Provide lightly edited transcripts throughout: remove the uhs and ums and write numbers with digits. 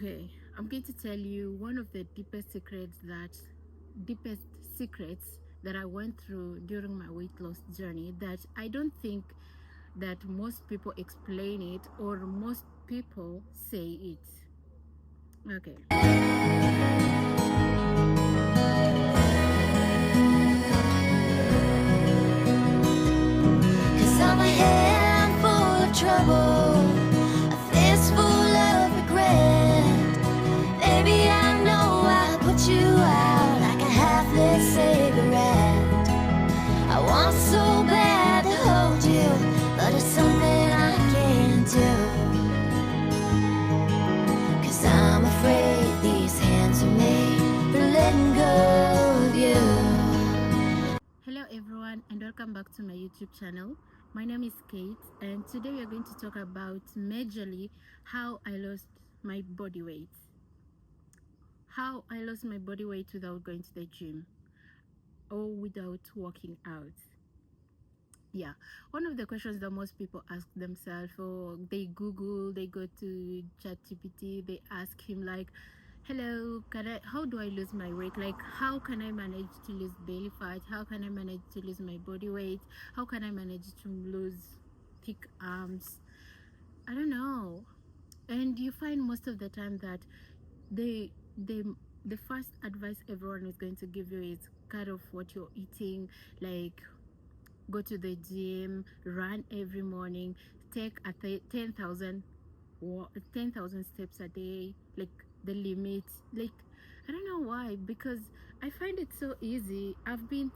Okay, I'm going to tell you one of the deepest secrets that I went through during my weight loss journey that I don't think that most people explain it or most people say it. Okay. Cause I'm a handful of trouble, a fistful of regret. Baby, I know I put you out like a half-lit cigarette. I want so bad to hold you, but it's something I can't do. Cause I'm afraid these hands are made for letting go of you. Hello everyone and welcome back to my YouTube channel. My name is Kate and today we are going to talk about majorly how I lost my body weight. How I lost my body weight without going to the gym or without working out. Yeah, one of the questions that most people ask themselves, or they Google, they go to ChatGPT, they ask him like, hello, how do I lose my weight? Like, how can I manage to lose belly fat? How can I manage to lose my body weight? How can I manage to lose thick arms? I don't know. And you find most of the time that they they the first advice everyone is going to give you is cut off what you're eating, like go to the gym, run every morning, take a 10,000 steps a day, like the limit. Like, I don't know why, because I find it so easy. I've been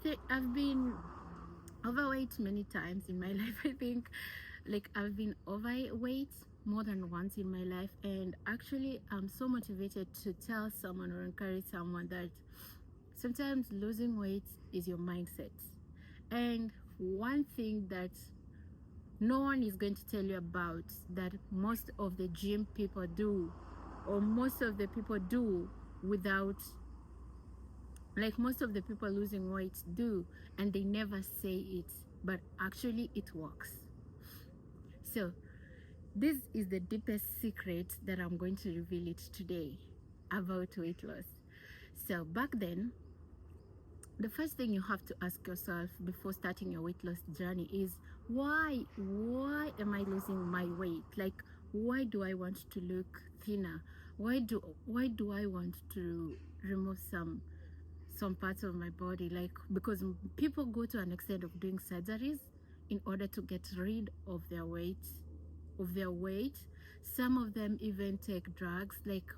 overweight many times in my life. I think like I've been overweight more than once in my life, and actually I'm so motivated to tell someone or encourage someone that sometimes losing weight is your mindset. And one thing that no one is going to tell you about that most of the gym people do, or most of the people do without, like most of the people losing weight do, and they never say it, but actually it works. So this is the deepest secret that I'm going to reveal it today about weight loss. So back then, the first thing you have to ask yourself before starting your weight loss journey is why am I losing my weight? Like, why do I want to look thinner? Why do I want to remove some parts of my body? Like, because people go to an extent of doing surgeries in order to get rid of their weight. Some of them even take drugs, like,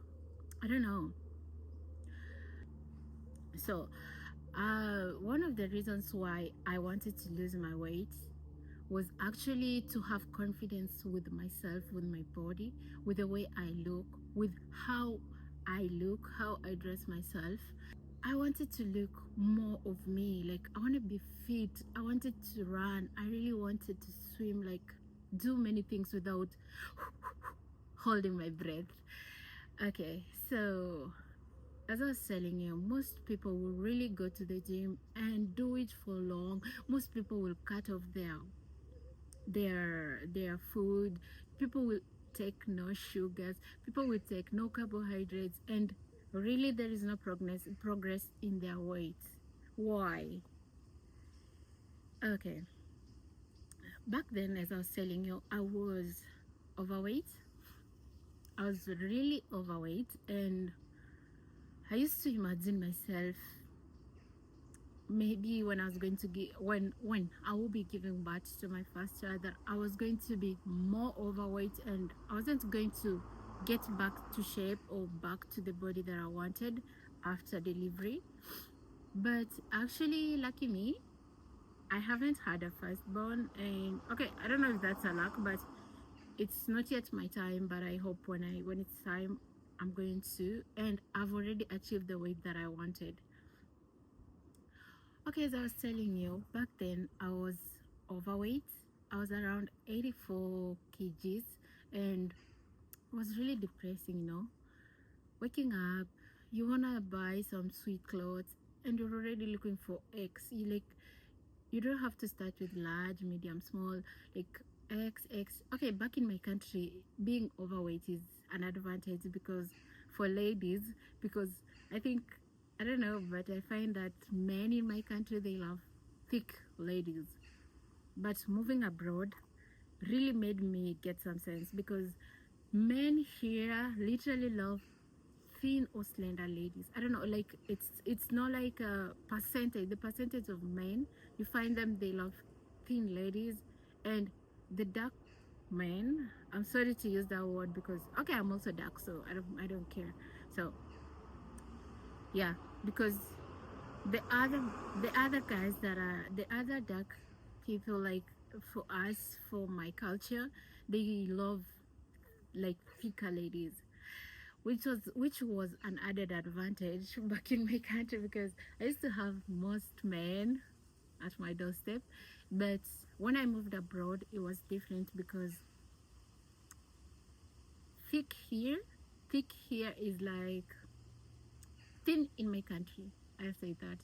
I don't know. So one of the reasons why I wanted to lose my weight was actually to have confidence with myself, with my body, with the way I look, with how I look, how I dress myself. I wanted to look more of me. Like, I want to be fit. I wanted to run. I really wanted to swim, like do many things without holding my breath. Okay, so as I was telling you, most people will really go to the gym and do it for long. Most people will cut off their food. People will take no sugars. People will take no carbohydrates, and really there is no progress in their weight. Why? Okay, back then, as I was telling you, I was overweight. I was really overweight, and I used to imagine myself, maybe when I was going to give when I will be giving birth to my first child, that I was going to be more overweight and I wasn't going to get back to shape or back to the body that I wanted after delivery. But actually, lucky me, I haven't had a firstborn. And okay, I don't know if that's a luck, but it's not yet my time. But I hope when it's time, I'm going to. And I've already achieved the weight that I wanted. Okay, as I was telling you, back then I was overweight. I was around 84 kgs, and it was really depressing. Waking up, you wanna buy some sweet clothes, and you're already looking for X. You don't have to start with large, medium, small, like X. Okay, back in my country, being overweight is an advantage because for ladies, because I think, I don't know, but I find that men in my country, they love thick ladies. But moving abroad really made me get some sense, because men here literally love thin or slender ladies. I don't know, like it's not like a percentage. The percentage of men, you find them, they love thin ladies. And the dark men, I'm sorry to use that word, because okay, I'm also dark, so I don't care. So yeah, because the other the other guys that are the other dark people, like for us, for my culture, they love like thicker ladies, which was an added advantage back in my country, because I used to have most men at my doorstep. But when I moved abroad, it was different, because thick here thick here is like thin in my country, I say that.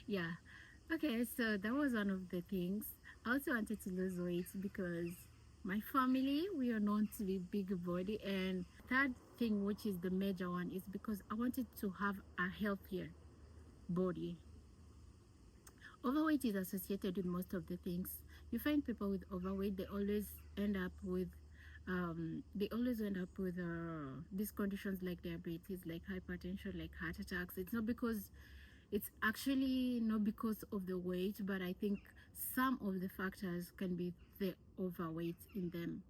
Yeah. Okay, so that was one of the things. I also wanted to lose weight because my family, we are known to be big body. And third thing, which is the major one, is because I wanted to have a healthier body. Overweight is associated with most of the things. You find people with overweight, they always end up with these conditions like diabetes, like hypertension, like heart attacks. It's actually not because of the weight, but I think some of the factors can be the overweight in them.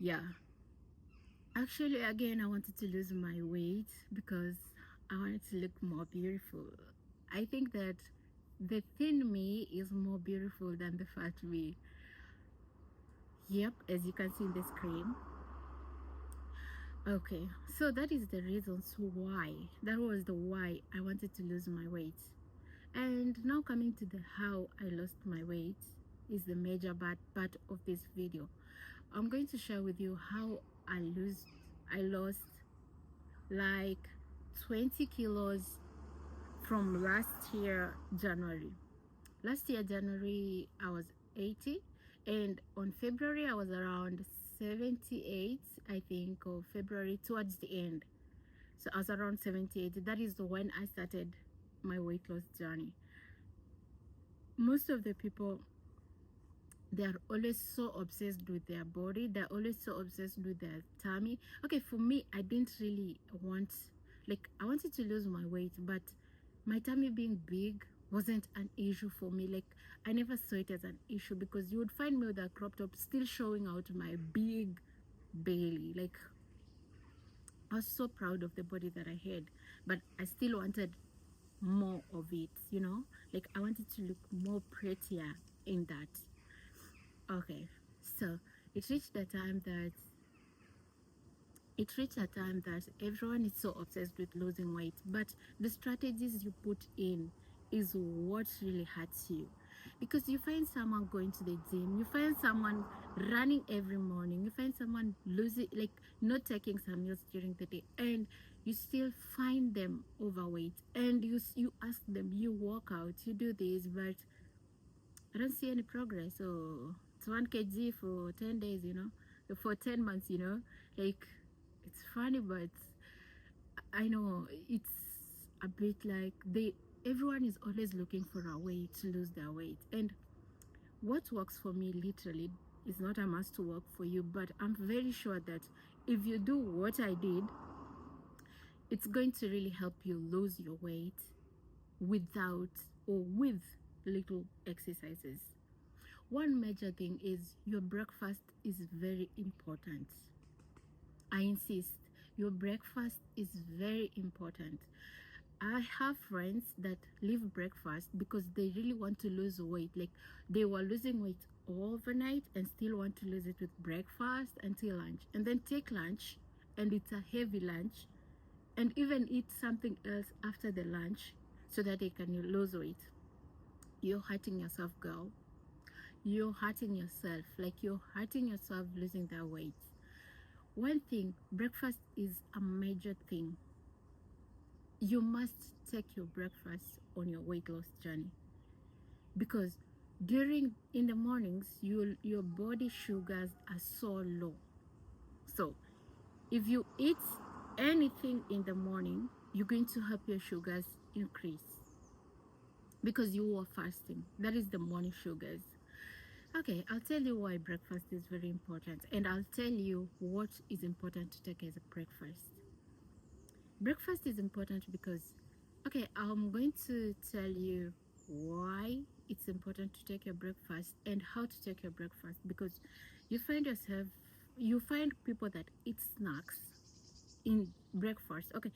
Yeah, actually, again, I wanted to lose my weight because I wanted to look more beautiful. I think that the thin me is more beautiful than the fat me. Yep, as you can see in the screen. Okay, so that is the reasons why. That was the why I wanted to lose my weight. And now coming to the how I lost my weight is the major part of this video. I'm going to share with you how I lost like 20 kilos from last year January. Last year January I was 80, and on February I was around 78, I think, or February towards the end. So I was around 78. That is when I started my weight loss journey. Most of the people, they are always so obsessed with their body, they're always so obsessed with their tummy. Okay, for me, I didn't really want, like, I wanted to lose my weight, but my tummy being big wasn't an issue for me. Like, I never saw it as an issue, because you would find me with a crop top still showing out my big belly. Like, I was so proud of the body that I had, but I still wanted more of it, you know. Like, I wanted to look more prettier in that. Okay, so it reached a time that everyone is so obsessed with losing weight, but the strategies you put in is what really hurts you. Because you find someone going to the gym, you find someone running every morning, you find someone losing, like, not taking some meals during the day, and you still find them overweight. And you ask them, you work out, you do this, but I don't see any progress. So it's 1 kg for 10 days, you know, for 10 months, you know. Like, it's funny, but I know it's a bit like everyone is always looking for a way to lose their weight. And what works for me literally is not a must to work for you, but I'm very sure that if you do what I did, it's going to really help you lose your weight without or with little exercises. One major thing is your breakfast is very important. I insist, your breakfast is very important. I have friends that leave breakfast because they really want to lose weight. Like, they were losing weight overnight and still want to lose it with breakfast until lunch, and then take lunch, and it's a heavy lunch, and even eat something else after the lunch so that they can lose weight. You're hurting yourself, girl. You're hurting yourself. Like, you're hurting yourself losing that weight. One thing, breakfast is a major thing. You must take your breakfast on your weight loss journey, because in the mornings, your body sugars are so low. So if you eat anything in the morning, you're going to help your sugars increase because you were fasting. That is the morning sugars. Okay, I'll tell you why breakfast is very important, and I'll tell you what is important to take as a breakfast. Breakfast is important because, okay, I'm going to tell you why it's important to take your breakfast and how to take your breakfast, because you find yourself, you find people that eat snacks in breakfast. Okay,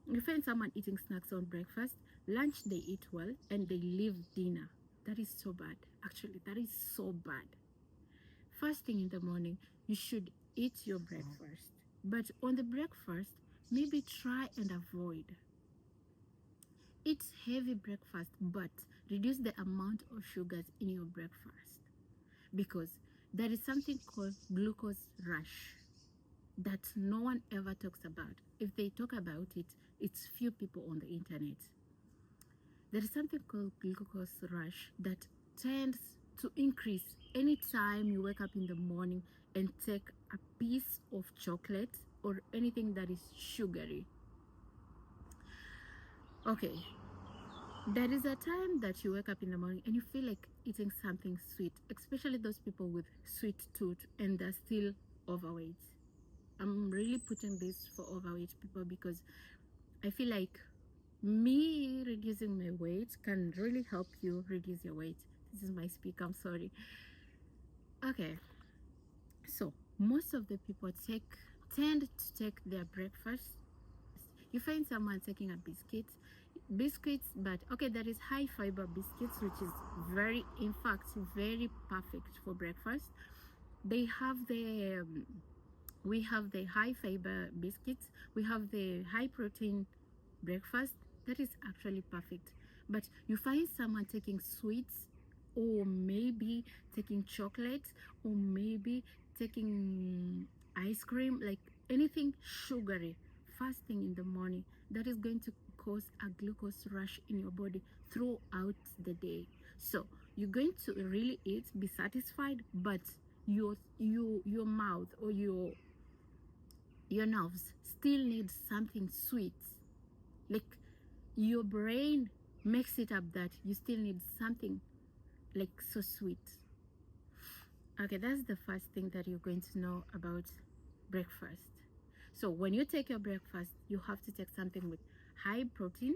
you find someone eating snacks on breakfast, lunch they eat well, and they leave dinner. That is so bad. Actually, that is so bad. First thing in the morning, you should eat your breakfast. But on the breakfast, maybe try and avoid. Eat heavy breakfast, but reduce the amount of sugars in your breakfast. Because there is something called glucose rush that no one ever talks about. If they talk about it, it's few people on the internet. There is something called glucose rush that tends to increase anytime you wake up in the morning and take a piece of chocolate or anything that is sugary. Okay, there is a time that you wake up in the morning and you feel like eating something sweet, especially those people with sweet tooth and they're still overweight. I'm really putting this for overweight people because I feel like me reducing my weight can really help you reduce your weight. This is my speak, I'm sorry. Okay, so most of the people tend to take their breakfast. You find someone taking a biscuits, but okay, there is high fiber biscuits, which is very, in fact, very perfect for breakfast. They have the we have the high fiber biscuits, we have the high protein breakfast. That is actually perfect. But you find someone taking sweets, or maybe taking chocolate, or maybe taking ice cream, like anything sugary first thing in the morning. That is going to cause a glucose rush in your body throughout the day. So you're going to really eat, be satisfied, but your mouth or your nerves still need something sweet. Like your brain makes it up that you still need something like so sweet. Okay, that's the first thing that you're going to know about breakfast. So when you take your breakfast, you have to take something with high protein.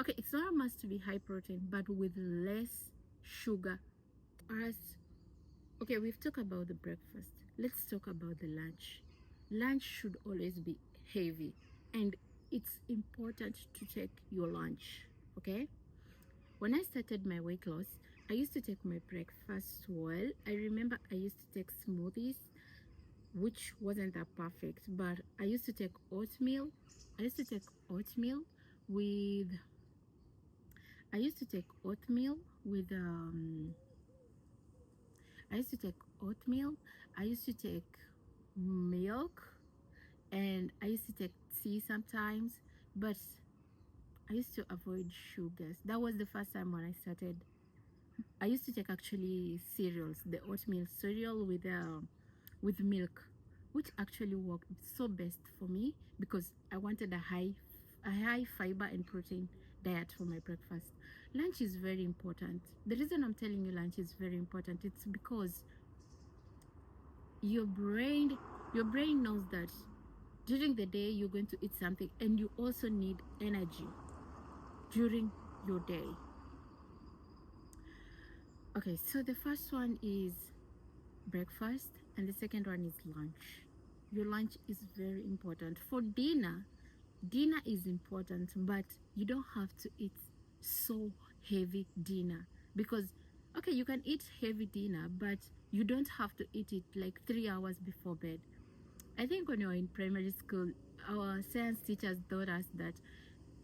Okay, it's not a must to be high protein, but with less sugar. As okay, we've talked about the breakfast. Let's talk about the lunch. Lunch should always be heavy, and it's important to take your lunch. Okay, when I started my weight loss, I used to take my breakfast well. I remember I used to take smoothies, which wasn't that perfect, but I used to take oatmeal. I used to take oatmeal with I used to take oatmeal with I used to take oatmeal. I used to take milk, and I used to take tea sometimes, but I used to avoid sugars. That was the first time when I started. I used to take actually cereals, the oatmeal cereal with milk, which actually worked so best for me because I wanted a high fiber and protein diet for my breakfast. Lunch is very important. The reason I'm telling you lunch is very important, it's because your brain knows that during the day you're going to eat something, and you also need energy during your day. Okay, so the first one is breakfast and the second one is lunch. Your lunch is very important. For dinner is important, but you don't have to eat so heavy dinner, because okay, you can eat heavy dinner, but you don't have to eat it like 3 hours before bed. I think when you're in primary school, our science teachers taught us that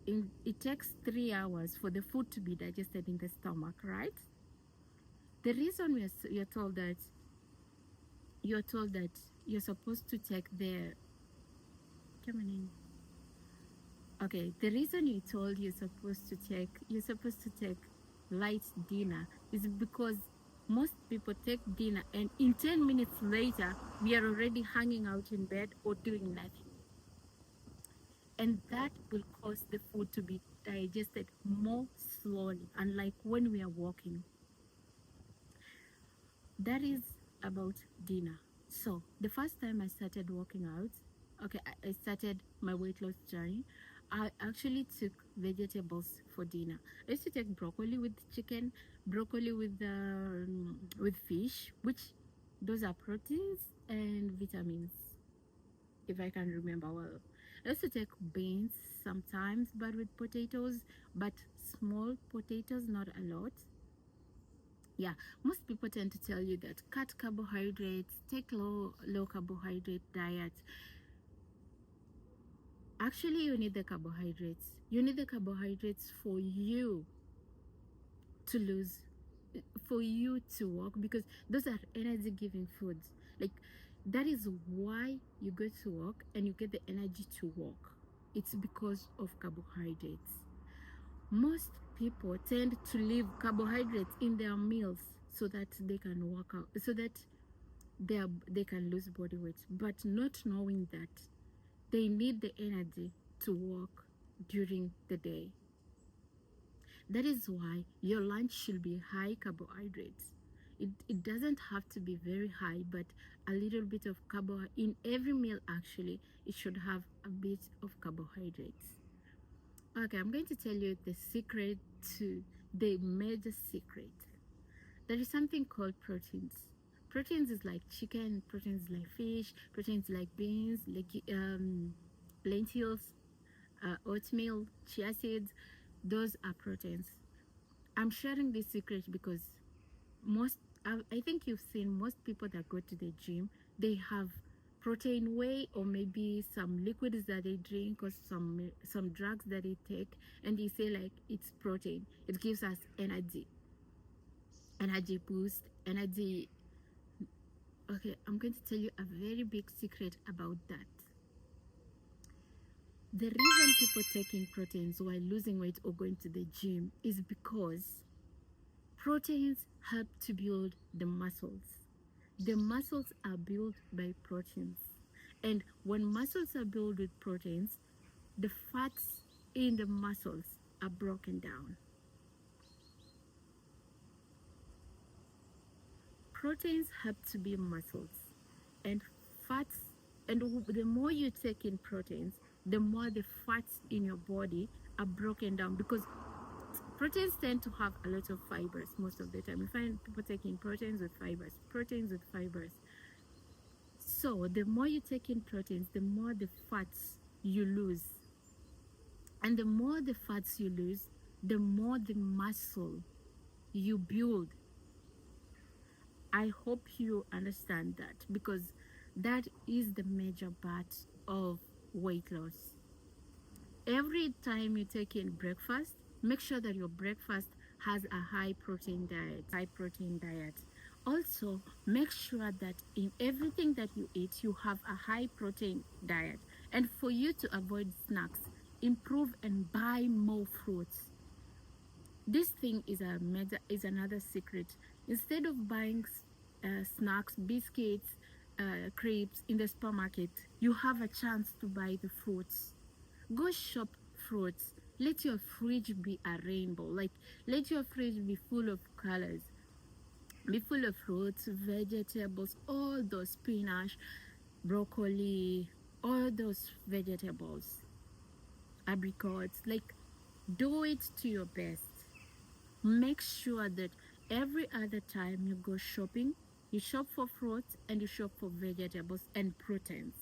it takes 3 hours for the food to be digested in the stomach, right? The reason you're told that you're supposed to take the come on in. Okay, the reason you're supposed to take light dinner is because most people take dinner and in 10 minutes later we are already hanging out in bed or doing nothing. and that will cause the food to be digested more slowly, unlike when we are walking. That is about dinner. So the first time I started working out, okay, I started my weight loss journey. I actually took vegetables for dinner. I used to take broccoli with chicken, broccoli with fish, which those are proteins and vitamins, if I can remember well. I used to take beans sometimes, but with potatoes, but small potatoes, not a lot. Yeah, most people tend to tell you that cut carbohydrates, take low carbohydrate diet. Actually, you need the carbohydrates. You need the carbohydrates for you to lose, for you to walk, because those are energy giving foods. Like, that is why you go to work and you get the energy to walk. It's because of carbohydrates. Most people tend to leave carbohydrates in their meals so that they can work out, so that they can lose body weight, but not knowing that they need the energy to work during the day. That is why your lunch should be high carbohydrates. It doesn't have to be very high, but a little bit of carbo in every meal. Actually, it should have a bit of carbohydrates. Okay, I'm going to tell you the secret to the major secret. There is something called proteins. Proteins is like chicken, proteins like fish, proteins like beans, like lentils, oatmeal, chia seeds. Those are proteins. I'm sharing this secret because I think you've seen most people that go to the gym, they have protein whey or maybe some liquids that they drink or some drugs that they take, and they say like it's protein, it gives us energy boost, energy. Okay, I'm going to tell you a very big secret about that. The reason people taking proteins while losing weight or going to the gym is because proteins help to build the muscles. The muscles are built by proteins. And when muscles are built with proteins, the fats in the muscles are broken down. Proteins help to build muscles, and fats, and the more you take in proteins, the more the fats in your body are broken down, because proteins tend to have a lot of fibers most of the time. You find people taking proteins with fibers. So the more you take in proteins, the more the fats you lose. And the more the fats you lose, the more the muscle you build. I hope you understand that, because that is the major part of weight loss. Every time you take in breakfast, make sure that your breakfast has a high protein diet. Also, make sure that in everything that you eat, you have a high protein diet. And for you to avoid snacks, improve and buy more fruits. This thing is another secret. Instead of buying snacks, biscuits, crepes in the supermarket, you have a chance to buy the fruits. Go shop fruits. Let your fridge be a rainbow. Like, let your fridge be full of colors, be full of fruits, vegetables, all those spinach, broccoli, all those vegetables, apricots. Like, do it to your best. Make sure that every other time you go shopping, you shop for fruits and you shop for vegetables and proteins.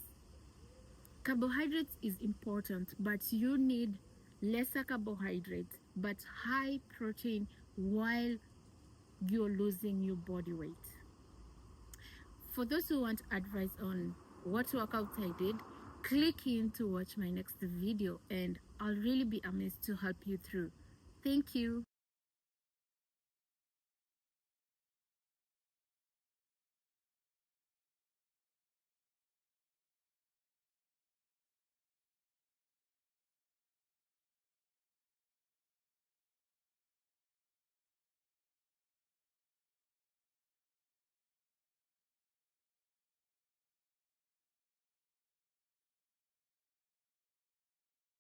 Carbohydrates is important, but you need lesser carbohydrates but high protein while you're losing your body weight. For those who want advice on what workouts I did, click in to watch my next video, and I'll really be amazed to help you through. Thank you.